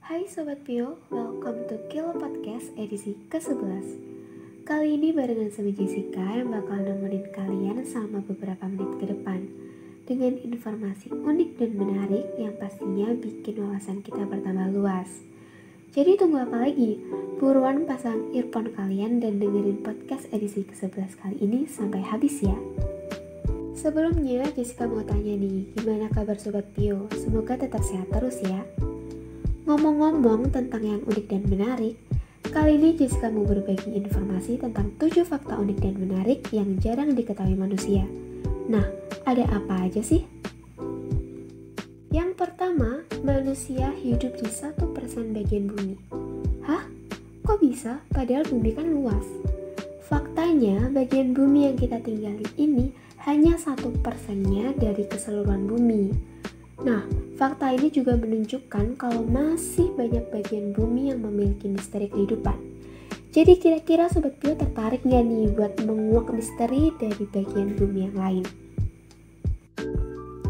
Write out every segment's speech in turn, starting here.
Hai Sobat Pio, welcome to Kilo Podcast edisi ke-11. Kali ini barengan sama Jessica yang bakal nemenin kalian selama beberapa menit ke depan dengan informasi unik dan menarik yang pastinya bikin wawasan kita bertambah luas. Jadi tunggu apa lagi? Buruan pasang earphone kalian dan dengerin podcast edisi ke-11 kali ini sampai habis ya. Sebelumnya Jessica mau tanya nih, gimana kabar Sobat Pio? Semoga tetap sehat terus ya. Ngomong-ngomong tentang yang unik dan menarik, kali ini Jessica mau berbagi informasi tentang 7 fakta unik dan menarik yang jarang diketahui manusia. Nah, ada apa aja sih? Yang pertama, manusia hidup di 1% bagian bumi. Hah? Kok bisa? Padahal bumi kan luas. Faktanya, bagian bumi yang kita tinggali ini hanya 1%-nya dari keseluruhan bumi. Nah, fakta ini juga menunjukkan kalau masih banyak bagian bumi yang memiliki misteri kehidupan. Jadi kira-kira Sobat Pio tertarik nggak nih buat menguak misteri dari bagian bumi yang lain?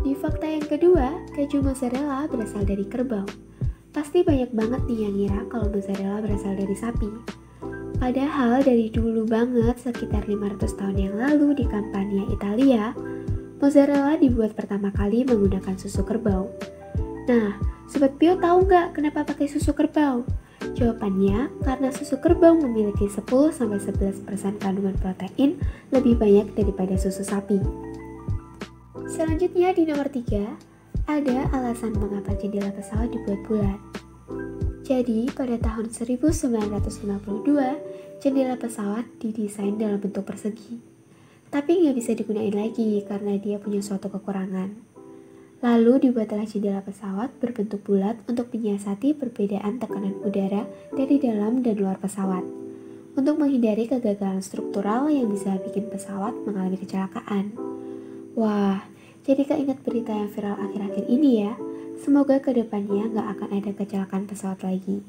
Di fakta yang kedua, keju mozzarella berasal dari kerbau. Pasti banyak banget nih yang ngira kalau mozzarella berasal dari sapi. Padahal dari dulu banget, sekitar 500 tahun yang lalu di Campania, Italia, mozzarella dibuat pertama kali menggunakan susu kerbau. Nah, Sobat Pio tahu nggak kenapa pakai susu kerbau? Jawabannya, karena susu kerbau memiliki 10-11% kandungan protein lebih banyak daripada susu sapi. Selanjutnya di nomor 3, ada alasan mengapa jendela pesawat dibuat bulat. Jadi, pada tahun 1952, jendela pesawat didesain dalam bentuk persegi. Tapi nggak bisa digunain lagi karena dia punya suatu kekurangan. Lalu dibuatlah jendela pesawat berbentuk bulat untuk menyiasati perbedaan tekanan udara dari dalam dan luar pesawat, untuk menghindari kegagalan struktural yang bisa bikin pesawat mengalami kecelakaan. Wah, jadi keinget berita yang viral akhir-akhir ini ya. Semoga kedepannya nggak akan ada kecelakaan pesawat lagi.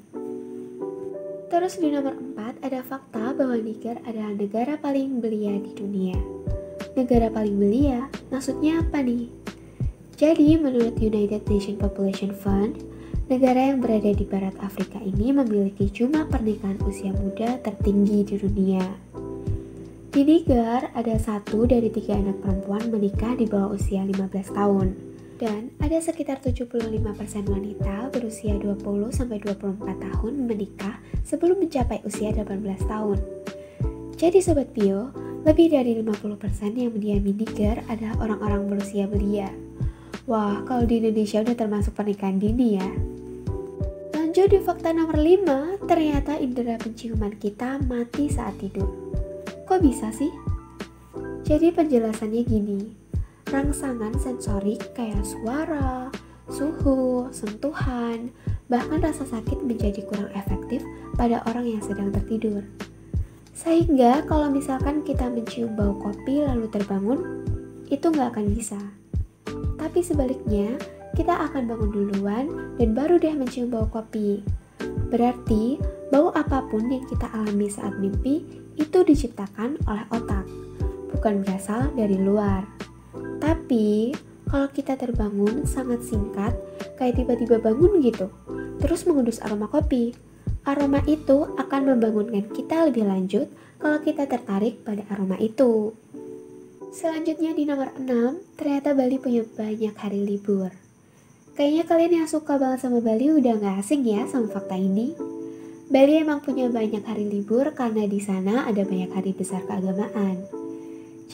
Terus di nomor 4 ada fakta bahwa Niger adalah negara paling belia di dunia. Negara paling belia? Maksudnya apa nih? Jadi menurut United Nations Population Fund, negara yang berada di barat Afrika ini memiliki jumlah pernikahan usia muda tertinggi di dunia. Di Niger ada 1 dari 3 anak perempuan menikah di bawah usia 15 tahun. Dan ada sekitar 75% wanita berusia 20-24 tahun menikah sebelum mencapai usia 18 tahun. Jadi Sobat Pio, lebih dari 50% yang mendiami Niger adalah orang-orang berusia belia. Wah, kalau di Indonesia udah termasuk pernikahan dini ya. Lanjut di fakta nomor 5, ternyata indera penciuman kita mati saat tidur. Kok bisa sih? Jadi penjelasannya gini. Rangsangan sensorik kayak suara, suhu, sentuhan, bahkan rasa sakit menjadi kurang efektif pada orang yang sedang tertidur. Sehingga kalau misalkan kita mencium bau kopi lalu terbangun, itu nggak akan bisa. Tapi sebaliknya, kita akan bangun duluan dan baru deh mencium bau kopi. Berarti, bau apapun yang kita alami saat mimpi itu diciptakan oleh otak, bukan berasal dari luar. Tapi, kalau kita terbangun sangat singkat, kayak tiba-tiba bangun gitu, terus mengendus aroma kopi. Aroma itu akan membangunkan kita lebih lanjut kalau kita tertarik pada aroma itu. Selanjutnya di nomor 6, ternyata Bali punya banyak hari libur. Kayaknya kalian yang suka banget sama Bali udah gak asing ya sama fakta ini. Bali emang punya banyak hari libur karena di sana ada banyak hari besar keagamaan.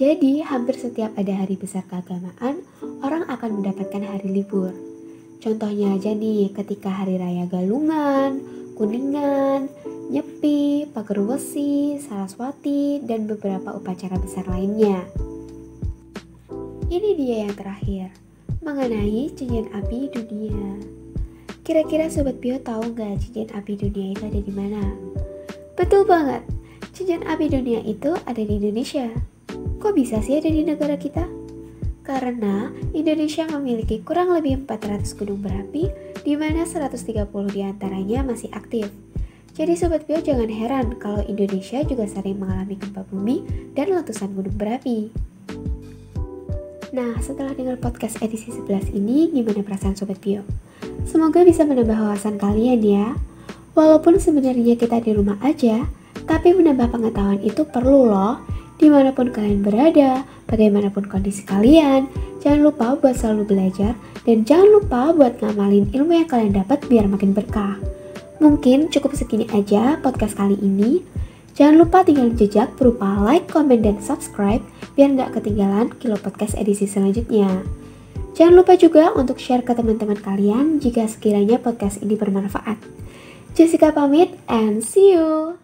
Jadi, hampir setiap ada hari besar keagamaan, orang akan mendapatkan hari libur. Contohnya aja nih, ketika Hari Raya Galungan, Kuningan, Nyepi, Pagerwesi, Saraswati, dan beberapa upacara besar lainnya. Ini dia yang terakhir, mengenai cincin api dunia. Kira-kira Sobat Pio tahu nggak cincin api dunia itu ada di mana? Betul banget, cincin api dunia itu ada di Indonesia. Kok bisa sih ada di negara kita? Karena Indonesia memiliki kurang lebih 400 gunung berapi, di mana 130 diantaranya masih aktif. Jadi Sobat Pio jangan heran kalau Indonesia juga sering mengalami gempa bumi dan letusan gunung berapi. Nah, setelah dengar podcast edisi 11 ini, gimana perasaan Sobat Pio? Semoga bisa menambah wawasan kalian ya. Walaupun sebenarnya kita di rumah aja, tapi menambah pengetahuan itu perlu loh. Dimanapun kalian berada, bagaimanapun kondisi kalian, jangan lupa buat selalu belajar dan jangan lupa buat ngamalin ilmu yang kalian dapat biar makin berkah. Mungkin cukup segini aja podcast kali ini. Jangan lupa tinggalin jejak berupa like, comment, dan subscribe biar nggak ketinggalan Kilo Podcast edisi selanjutnya. Jangan lupa juga untuk share ke teman-teman kalian jika sekiranya podcast ini bermanfaat. Jessica pamit and see you!